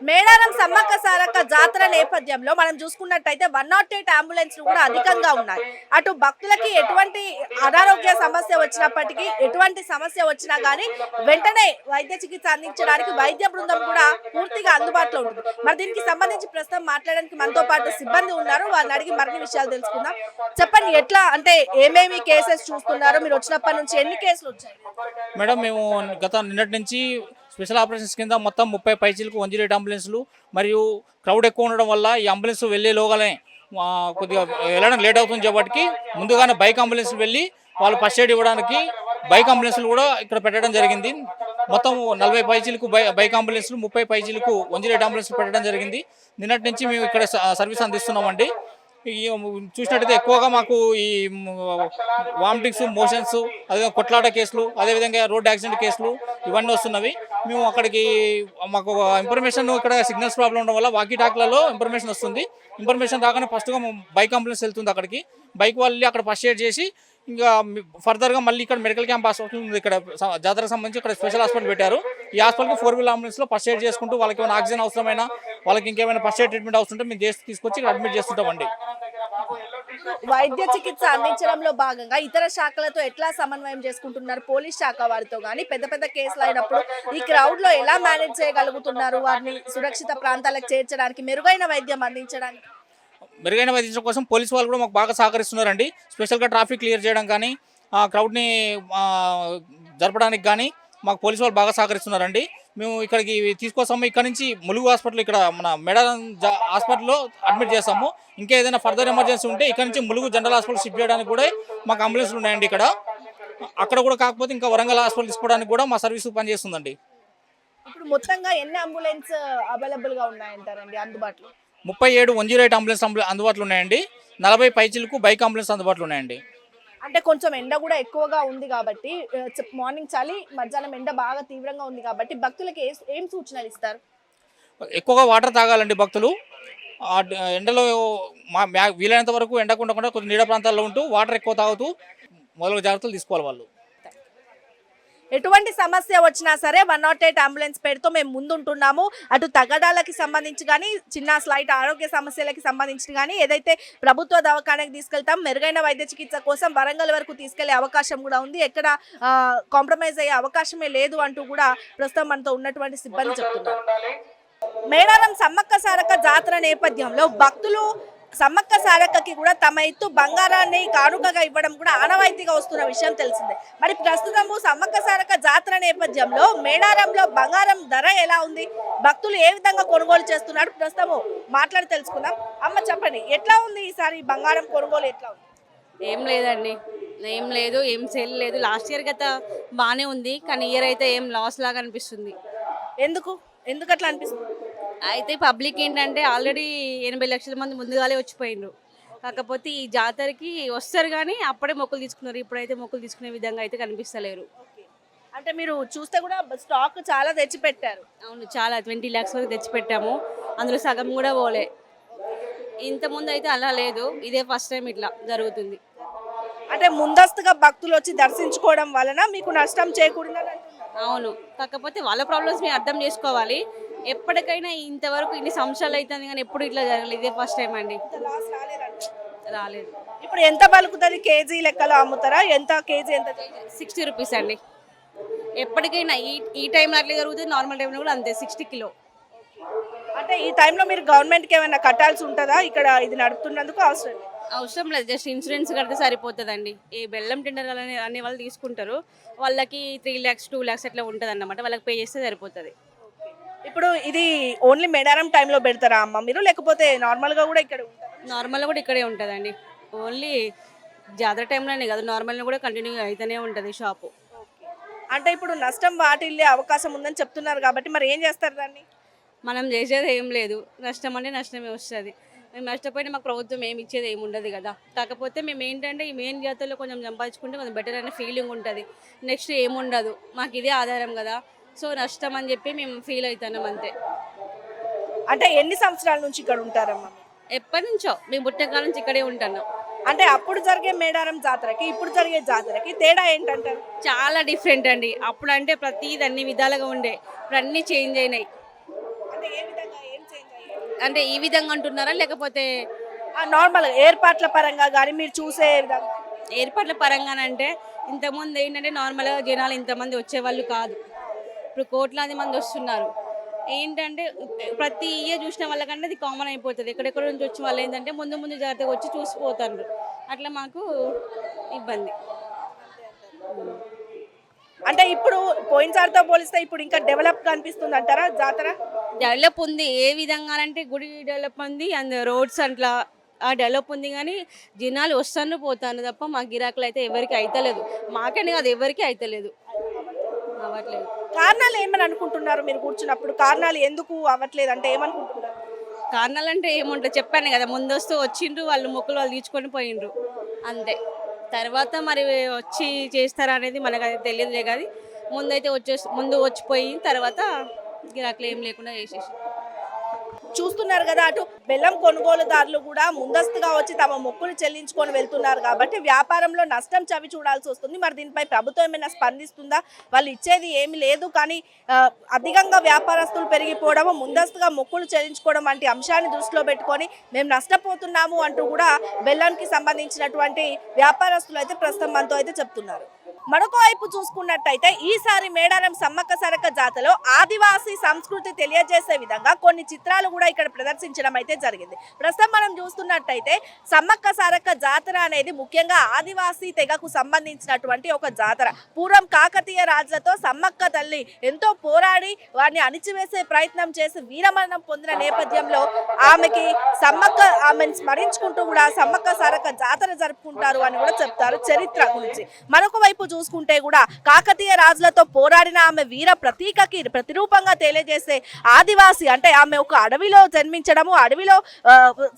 మేడారం సమ్మక్క సారక్క జాతర నేపథ్యంలో మనం చూసుకున్నట్టయితే 108 అంబులెన్స్లు కూడా అధికంగా ఉన్నాయి. అటు భక్తులకి ఎటువంటి అనారోగ్య సమస్య వచ్చినప్పటికీ, ఎటువంటి సమస్య వచ్చినా కానీ వెంటనే వైద్య చికిత్స అందించడానికి వైద్య బృందం కూడా పూర్తిగా అందుబాటులో ఉంటుంది. మరి దీనికి సంబంధించి ప్రస్తుతం మాట్లాడడానికి మనతో పాటు సిబ్బంది ఉన్నారు. వాళ్ళని అడిగి మరిన్ని విషయాలు తెలుసుకుందాం. చెప్పండి, ఎట్లా అంటే ఏమేమి కేసెస్ చూస్తున్నారు? మీరు వచ్చినప్పటి నుంచి ఎన్ని కేసులు వచ్చాయి? మేడం మేము నిన్నటి నుంచి స్పెషల్ ఆపరేషన్స్ కింద మొత్తం 30 పైచీలకు 108 అంబులెన్స్లు మరియు క్రౌడ్ ఎక్కువ ఉండడం వల్ల ఈ అంబులెన్స్ వెళ్ళేలోగానే కొద్దిగా వెళ్ళడం లేట్ అవుతుంది కాబట్టి ముందుగానే బైక్ అంబులెన్స్ వెళ్ళి వాళ్ళు ఫస్ట్ ఎయిడ్ ఇవ్వడానికి బైక్ అంబులెన్స్లు కూడా ఇక్కడ పెట్టడం జరిగింది. మొత్తం 40 పైచీలకు బైక్ అంబులెన్స్లు 30 పైచీలకు 108 అంబులెన్స్లు పెట్టడం జరిగింది. నిన్నటి నుంచి మేము ఇక్కడ సర్వీస్ అందిస్తున్నామండి. ఈ చూసినట్టయితే ఎక్కువగా మాకు ఈ వామిటింగ్స్, మోషన్స్, అదే కొట్లాట కేసులు, అదేవిధంగా రోడ్ యాక్సిడెంట్ కేసులు ఇవన్నీ వస్తున్నవి. మేము అక్కడికి మాకు ఇన్ఫర్మేషన్ ఇక్కడ సిగ్నల్స్ ప్రాబ్లం ఉండడం వల్ల వాకీ టాక్లలో ఇన్ఫర్మేషన్ వస్తుంది. ఇన్ఫర్మేషన్ రాగానే ఫస్ట్గా బైక్ అంబులెన్స్ వెళ్తుంది అక్కడికి. బైక్ వాళ్ళు అక్కడ ఫస్ట్ ఎయిడ్ చేసి ఇంకా ఫర్దర్గా మళ్ళీ ఇక్కడ మెడికల్ క్యాంప్ హాస్పిటల్ ఉంది. ఇక్కడ జాతరకు సంబంధించి ఇక్కడ స్పెషల్ హాస్పిటల్ పెట్టారు. ఈ హాస్పిటల్కి 4-wheel అంబులెన్స్లో ఫస్ట్ ఎయిడ్ చేసుకుంటూ వాళ్ళకి ఏమైనా ఆక్సిజన్ అవసరమైనా, వాళ్ళకి ఇంకేమైనా ఫస్ట్ ఎయిడ్ ట్రీట్మెంట్ అవసరం ఉంటే మేము తీసుకొచ్చి ఇక్కడ అడ్మిట్ చేస్తుంటామండి. వైద్య చికిత్స అందించడంలో భాగంగా ఇతర శాఖలతో ఎట్లా సమన్వయం చేసుకుంటున్నారు? పోలీస్ శాఖ వారితో కానీ పెద్ద పెద్ద కేసులు అయినప్పుడు ఈ క్రౌడ్ లో ఎలా మేనేజ్ చేయగలుగుతున్నారు? వారిని సురక్షిత ప్రాంతాలకు చేర్చడానికి, మెరుగైన వైద్యం అందించడానికి మెరుగైన వైద్యం కోసం పోలీసు వాళ్ళు కూడా మాకు బాగా సహకరిస్తున్నారండి. స్పెషల్గా ట్రాఫిక్ క్లియర్ చేయడం కానీ, క్రౌడ్ని జరపడానికి కానీ మాకు పోలీసు వాళ్ళు బాగా సహకరిస్తున్నారండి. మేము ఇక్కడికి తీసుకొస్తాము. ఇక్కడ నుంచి ములుగు హాస్పిటల్, ఇక్కడ మన మేడారం హాస్పిటల్లో అడ్మిట్ చేస్తాము. ఇంకా ఏదైనా ఫర్దర్ ఎమర్జెన్సీ ఉంటే ఇక్కడ నుంచి ములుగు జనరల్ హాస్పిటల్ షిఫ్ట్ చేయడానికి కూడా మాకు అంబులెన్స్లు ఉన్నాయండి. అక్కడ కూడా కాకపోతే ఇంకా వరంగల్ హాస్పిటల్ తీసుకోవడానికి కూడా మా సర్వీస్ పనిచేస్తుందండి. ఇప్పుడు మొత్తంగా ఎన్ని అంబులెన్స్ అవైలబుల్ గా ఉన్నాయంటారండి అందుబాటులో? 37 108 అంబులెన్స్ అందుబాటులో ఉన్నాయండి. 40 పైచీలకు బైక్ అంబులెన్స్ అందుబాటులో ఉన్నాయండి. అంటే కొంచెం ఎండ కూడా ఎక్కువగా ఉంది కాబట్టి, మార్నింగ్ చలి, మధ్యాహ్నం ఎండ బాగా తీవ్రంగా ఉంది కాబట్టి భక్తులకి ఏం సూచనలు ఇస్తారు? ఎక్కువగా వాటర్ తాగాలండి భక్తులు. ఎండలో వీలైనంత వరకు ఎండకుండా కొంచెం నీడ ప్రాంతాల్లో ఉంటూ వాటర్ ఎక్కువ తాగుతూ మొదలగు జాగ్రత్తలు తీసుకోవాలి వాళ్ళు. ఎటువంటి సమస్య వచ్చినా సరే 108 అంబులెన్స్ పేరుతో మేము ముందుంటున్నాము. అటు తగ్గడాలకి సంబంధించి కానీ, చిన్న స్లైట్ ఆరోగ్య సమస్యలకి సంబంధించి కానీ ఏదైతే ప్రభుత్వ దవాఖానకి తీసుకెళ్తాం, మెరుగైన వైద్య చికిత్స కోసం వరంగల్ వరకు తీసుకెళ్లే అవకాశం కూడా ఉంది. ఎక్కడ కాంప్రమైజ్ అయ్యే అవకాశమే లేదు అంటూ కూడా ప్రస్తుతం మనతో ఉన్నటువంటి సిబ్బంది చెప్తున్నారు. మేడారం సమ్మక్క సారక్క జాతర నేపథ్యంలో భక్తులు సమ్మక్క సారక్కకి కూడా తమ ఎత్తు బంగారాన్ని కానుకగా ఇవ్వడం కూడా ఆనవాయితీగా వస్తున్న విషయం తెలిసిందే. మరి ప్రస్తుతము సమ్మక్క సారక్క జాతర నేపథ్యంలో మేడారంలో బంగారం ధర ఎలా ఉంది, భక్తులు ఏ విధంగా కొనుగోలు చేస్తున్నారు, ప్రస్తుతము మాట్లాడి తెలుసుకుందాం. అమ్మ చెప్పండి, ఎట్లా ఉంది ఈసారి బంగారం కొనుగోలు ఎట్లా ఉంది? ఏం లేదండి, ఏం లేదు, ఏం సేల్ లేదు. లాస్ట్ ఇయర్ గత బాగానే ఉంది, కానీ ఇయర్ అయితే ఏం లాస్ లాగా అనిపిస్తుంది. ఎందుకు అట్లా అనిపిస్తుంది? అయితే పబ్లిక్ ఏంటంటే ఆల్రెడీ 80 లక్షల మంది ముందుగానే వచ్చిపోయినారు. కాకపోతే ఈ జాతరకి వస్తారు కానీ అప్పుడే మొక్కులు తీసుకున్నారు. ఇప్పుడైతే మొక్కులు తీసుకునే విధంగా అయితే కనిపిస్తలేరు. అంటే మీరు చూస్తే కూడా స్టాక్ చాలా తెచ్చిపెట్టారు. అవును, చాలా 20 lakhs వరకు తెచ్చిపెట్టాము. అందులో సగం కూడా పోలే. ఇంతకుముందు అయితే అలా లేదు, ఇదే ఫస్ట్ టైం ఇట్లా జరుగుతుంది. అంటే ముందస్తుగా భక్తులు వచ్చి దర్శించుకోవడం వలన మీకు నష్టం చేకూరిందని అంటున్నారు. అవును, కాకపోతే వాళ్ళ ప్రాబ్లమ్స్ మేము అర్థం చేసుకోవాలి. ఎప్పటికైనా ఇంతవరకు ఇన్ని సంవత్సరాలు అవుతుంది కానీ ఎప్పుడు ఇట్లా జరగలేదు, ఇదే ఫస్ట్ టైం అండి. రాలేదు. ఇప్పుడు ఎంత పలుకుతుంది? కేజీ లెక్కలో అమ్ముతారా? ఎంత కేజీ ఎంత? 60 రూపీస్ అండి. ఎప్పటికైనా ఈ టైంలో అట్లా జరుగుతుంది, నార్మల్ టైంలో కూడా అంతే, 60 కిలో. అంటే ఈ టైంలో మీరు గవర్నమెంట్కి ఏమైనా కట్టాల్సి ఉంటుందా? ఇక్కడ ఇది నడుపుతున్నందుకు అవసరం లేదు, జస్ట్ ఇన్సూరెన్స్ కడితే సరిపోతుందండి. ఈ బెల్లం టెండర్ అనే వాళ్ళు తీసుకుంటారు, వాళ్ళకి 3 lakhs 2 lakhs అట్లా ఉంటుంది అన్నమాట. వాళ్ళకి పే చేస్తే సరిపోతుంది. ఇప్పుడు ఇది ఓన్లీ మేడారం టైంలో పెడతారా అమ్మ మీరు, లేకపోతే నార్మల్గా కూడా ఇక్కడ? నార్మల్గా కూడా ఇక్కడే ఉంటుందండి. ఓన్లీ జాతర టైంలోనే కాదు, నార్మల్గా కూడా కంటిన్యూ అయితేనే ఉంటుంది షాపు. అంటే ఇప్పుడు నష్టం వాటిల్లే అవకాశం ఉందని చెప్తున్నారు కాబట్టి మరి ఏం చేస్తారు దాన్ని? మనం చేసేది ఏం లేదు, నష్టం అంటే నష్టమే వస్తుంది. మేము నష్టపోయినా మాకు ప్రభుత్వం ఏమి ఇచ్చేది ఏమి ఉండదు కదా. కాకపోతే మేము ఏంటంటే ఈ మెయిన్ జాతరలో కొంచెం సంపాదించుకుంటే కొంచెం బెటర్ అనే ఫీలింగ్ ఉంటుంది. నెక్స్ట్ ఏముండదు, మాకు ఇదే ఆధారం కదా. సో నష్టం అని చెప్పి మేము ఫీల్ అవుతున్నాం అంతే. అంటే ఎన్ని సంవత్సరాల నుంచి ఇక్కడ ఉంటారమ్మా? ఎప్పటి నుంచో, మేము పుట్టకాల నుంచి ఇక్కడే ఉంటున్నాం. అంటే అప్పుడు జరిగే మేడారం జాతరకి ఇప్పుడు జరిగే జాతరకి తేడా ఏంటంటారు? చాలా డిఫరెంట్ అండి. అప్పుడు అంటే ప్రతిది అన్ని విధాలుగా ఉండే, ఇప్పుడు అన్నీ చేంజ్ అయినాయి. అంటే ఏ విధంగా? ఏం చేంజ్ అయ్యాయి? అంటే ఈ విధంగా అంటున్నారా లేకపోతే నార్మల్ ఏర్పాట్ల పరంగా కానీ మీరు చూసే విధంగా ఏర్పాట్ల పరంగానంటే ఇంతకుముందు ఏంటంటే నార్మల్గా జనాలు ఇంతమంది వచ్చేవాళ్ళు కాదు. ఇప్పుడు కోట్లాది మంది వస్తున్నారు. ఏంటంటే ప్రతి ఇయర్ చూసిన వాళ్ళకంటే అది కామన్ అయిపోతుంది. ఎక్కడెక్కడ నుంచి వచ్చిన వాళ్ళు ఏంటంటే ముందు ముందు జాగ్రత్తగా వచ్చి చూసిపోతారు. అట్లా మాకు ఇబ్బంది. అంటే ఇప్పుడు పోయినసారితో పోలిస్తే ఇప్పుడు ఇంకా డెవలప్ కనిపిస్తుంది అంటారా జాతర? డెవలప్ ఉంది. ఏ విధంగా అంటే గుడి డెవలప్ ఉంది అండ్ రోడ్స్ అట్లా డెవలప్ ఉంది. కానీ జనాలు వస్తాను పోతాను తప్ప మా గిరాకులు అయితే ఎవరికి అయితలేదు. మాకని కాదు ఎవరికి అయితలేదు, అవ్వట్లేదు. కారణాలు ఏమని అనుకుంటున్నారు మీరు కూర్చున్నప్పుడు? కారణాలు ఎందుకు అవ్వట్లేదు అంటే ఏమనుకుంటున్నారు? కారణాలు అంటే ఏముంటుంది చెప్పాను కదా, ముందొస్తూ వచ్చిండ్రు వాళ్ళు మొక్కులు వాళ్ళు తీర్చుకొని పోయిండ్రు అంతే. తర్వాత మరి వచ్చి చేస్తారా అనేది మనకు అది తెలియదులే. కానీ ముందైతే ముందు వచ్చిపోయి తర్వాత గిరాకులు ఏం లేకుండా చేసేసి చూస్తున్నారు కదా, అటు బెల్లం కొనుగోలుదారులు కూడా ముందస్తుగా వచ్చి తమ మొక్కులు చెల్లించుకొని వెళ్తున్నారు కాబట్టి వ్యాపారంలో నష్టం చవి చూడాల్సి వస్తుంది. మరి దీనిపై ప్రభుత్వం ఏమైనా స్పందిస్తుందా? వాళ్ళు ఇచ్చేది ఏమి లేదు, కానీ అధికంగా వ్యాపారస్తులు పెరిగిపోవడం, ముందస్తుగా మొక్కులు చెల్లించుకోవడం వంటి అంశాన్ని దృష్టిలో పెట్టుకొని మేము నష్టపోతున్నాము అంటూ కూడా బెల్లంకి సంబంధించినటువంటి వ్యాపారస్తులు అయితే ప్రస్తుతం మనతో అయితే చెప్తున్నారు. మరొక వైపు చూసుకున్నట్టయితే ఈసారి మేడారం సమ్మక్క సారక్క జాతరలో ఆదివాసీ సంస్కృతి తెలియజేసే విధంగా కొన్ని చిత్రాలు కూడా ఇక్కడ ప్రదర్శించడం అయితే జరిగింది. ప్రస్తుతం మనం చూస్తున్నట్టయితే సమ్మక్క సారక్క జాతర అనేది ముఖ్యంగా ఆదివాసీ తెగకు సంబంధించినటువంటి ఒక జాతర. పూర్వం కాకతీయ రాజులతో సమ్మక్క తల్లి ఎంతో పోరాడి వారిని అణిచివేసే ప్రయత్నం చేసి వీరమరణం పొందిన నేపథ్యంలో ఆమెను స్మరించుకుంటూ కూడా సమ్మక్క సారక్క జాతర జరుపుకుంటారు అని కూడా చెప్తారు చరిత్ర గురించి. మరొక వైపు చూసుకుంటే కూడా కాకతీయ రాజులతో పోరాడిన ఆమె వీర ప్రతీకకి ప్రతిరూపంగా తెలియజేసే ఆదివాసి అంటే ఆమె ఒక అడవిలో జన్మించడము, అడవిలో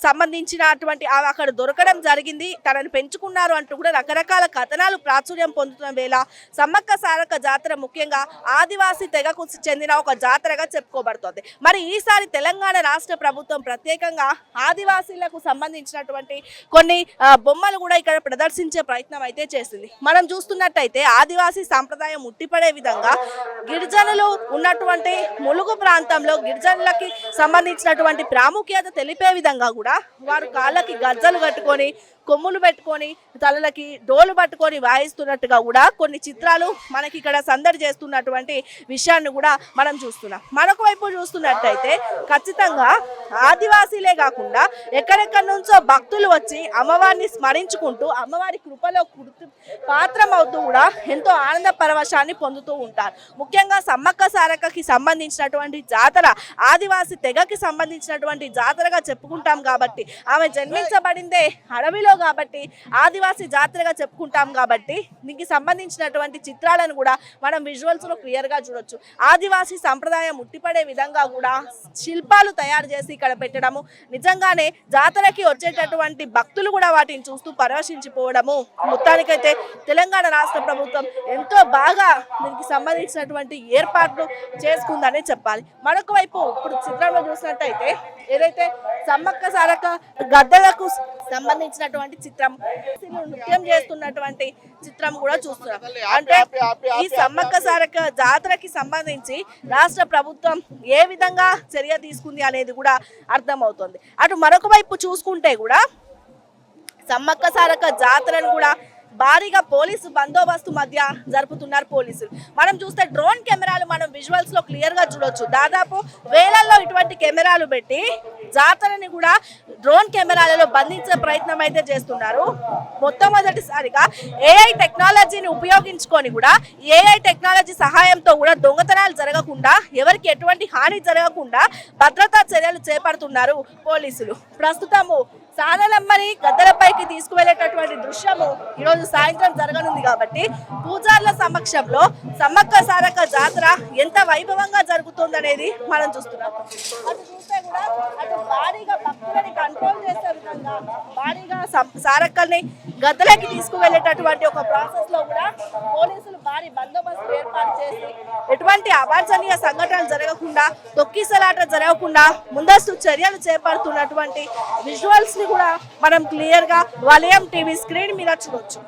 సంబంధించినటువంటి అక్కడ దొరకడం జరిగింది, తనని పెంచుకున్నారు అంటూ కూడా రకరకాల కథనాలు ప్రాచుర్యం పొందుతున్న వేళ సమ్మక్క సారక్క జాతర ముఖ్యంగా ఆదివాసీ తెగకు చెందిన ఒక జాతరగా చెప్పుకోబడుతోంది. మరి ఈసారి తెలంగాణ రాష్ట్ర ప్రభుత్వం ప్రత్యేకంగా ఆదివాసీలకు సంబంధించినటువంటి కొన్ని బొమ్మలు కూడా ఇక్కడ ప్రదర్శించే ప్రయత్నం అయితే చేసింది. మనం చూస్తున్నట్టయితే ఆదివాసీ సంప్రదాయం ఉట్టిపడే విధంగా గిరిజనులు ఉన్నటువంటి ములుగు ప్రాంతంలో గిరిజనులకి సంబంధించినటువంటి ప్రాముఖ్యత తెలిపే విధంగా కూడా వారు కాళ్ళకి గజ్జలు కట్టుకొని కొమ్ములు పెట్టుకొని తలలకి డోలు పట్టుకొని వాయిస్తున్నట్టుగా కూడా కొన్ని చిత్రాలు మనకి ఇక్కడ సందడి చేస్తున్నటువంటి విషయాన్ని కూడా మనం చూస్తున్నాం. మరొక వైపు చూస్తున్నట్టయితే ఖచ్చితంగా ఆదివాసీలే కాకుండా ఎక్కడెక్కడి నుంచో భక్తులు వచ్చి అమ్మవారిని స్మరించుకుంటూ అమ్మవారి కృపలో పాత్రం అవుతూ కూడా ఎంతో ఆనంద పరవశాన్ని పొందుతూ ఉంటారు. ముఖ్యంగా సమ్మక్క సారక్కకి సంబంధించినటువంటి జాతర ఆదివాసీ తెగకి సంబంధించినటువంటి జాతరగా చెప్పుకుంటాం కాబట్టి, ఆమె జన్మించబడిందే అడవిలో కాబట్టి ఆదివాసీ జాతరగా చెప్పుకుంటాం కాబట్టి దీనికి సంబంధించినటువంటి చిత్రాలను కూడా మనం విజువల్స్ లో క్లియర్ గా చూడొచ్చు. ఆదివాసీ సంప్రదాయం ఉట్టిపడే విధంగా కూడా శిల్పాలు తయారు చేసి ఇక్కడ పెట్టడము, నిజంగానే జాతరకి వచ్చేటటువంటి భక్తులు కూడా వాటిని చూస్తూ పరవశించిపోవడము మొత్తానికైతే తెలంగాణ రాష్ట్ర ప్రభుత్వం ఎంతో బాగా దీనికి సంబంధించినటువంటి ఏర్పాట్లు చేసుకుందనే చెప్పాలి. మరొక వైపు ఇప్పుడు చిత్రంలో చూసినట్టయితే ఏదైతే సమ్మక్క సారక్క గద్దలకు సంబంధించినటువంటి చిత్రం, నృత్యం చేస్తున్నటువంటి చిత్రం కూడా చూస్తున్నాం. అంటే ఈ సమ్మక్క సారక్క జాతరకి సంబంధించి రాష్ట్ర ప్రభుత్వం ఏ విధంగా చర్య తీసుకుంది అనేది కూడా అర్థమవుతుంది. అటు మరొక వైపు చూసుకుంటే కూడా సమ్మక్క సారక్క జాతరను కూడా భారీగా పోలీసు బందోబస్తు మధ్య జరుపుతున్నారు పోలీసులు. మనం చూస్తే డ్రోన్ కెమెరాలు మనం విజువల్స్ లో క్లియర్ గా చూడొచ్చు. దాదాపు వేలల్లో ఇటువంటి కెమెరాలు పెట్టి జాతరని కూడా డ్రోన్ కెమెరాలలో బంధించే ప్రయత్నం అయితే చేస్తున్నారు. మొట్టమొదటిసారిగా ఏఐ టెక్నాలజీని ఉపయోగించుకొని కూడా ఏఐ టెక్నాలజీ సహాయంతో కూడా దొంగతనాలు జరగకుండా, ఎవరికి ఎటువంటి హాని జరగకుండా భద్రతా చర్యలు చేపడుతున్నారు పోలీసులు. ప్రస్తుతము సానలమ్మని గద్దెలపైకి తీసుకువెళ్ళేటటువంటి దృశ్యము ఈరోజు సాయంత్రం జరగనుంది కాబట్టి పూజార్ల సమక్షంలో సమ్మక్క సారక్క జాతర ఎంత వైభవంగా జరుగుతుందనేది మనం చూస్తున్నాం. అటు చూస్తే కూడా అటు భారీగా భక్తులని కంట్రోల్ చేసే విధంగా భారీగా సారక్కల్ని గద్దెలకి తీసుకువెళ్ళేటటువంటి ఒక ప్రాసెస్ లో కూడా పోలీసులు భారీ బందోబస్తు ఏర్పాటు చేసి ఎటువంటి అవాంఛనీయ సంఘటనలు జరగకుండా, తొక్కిసలాట జరగకుండా ముందస్తు చర్యలు చేపడుతున్నటువంటి విజువల్స్ ని కూడా మనం క్లియర్ గా వలయం టీవీ స్క్రీన్ మీద చూడొచ్చు.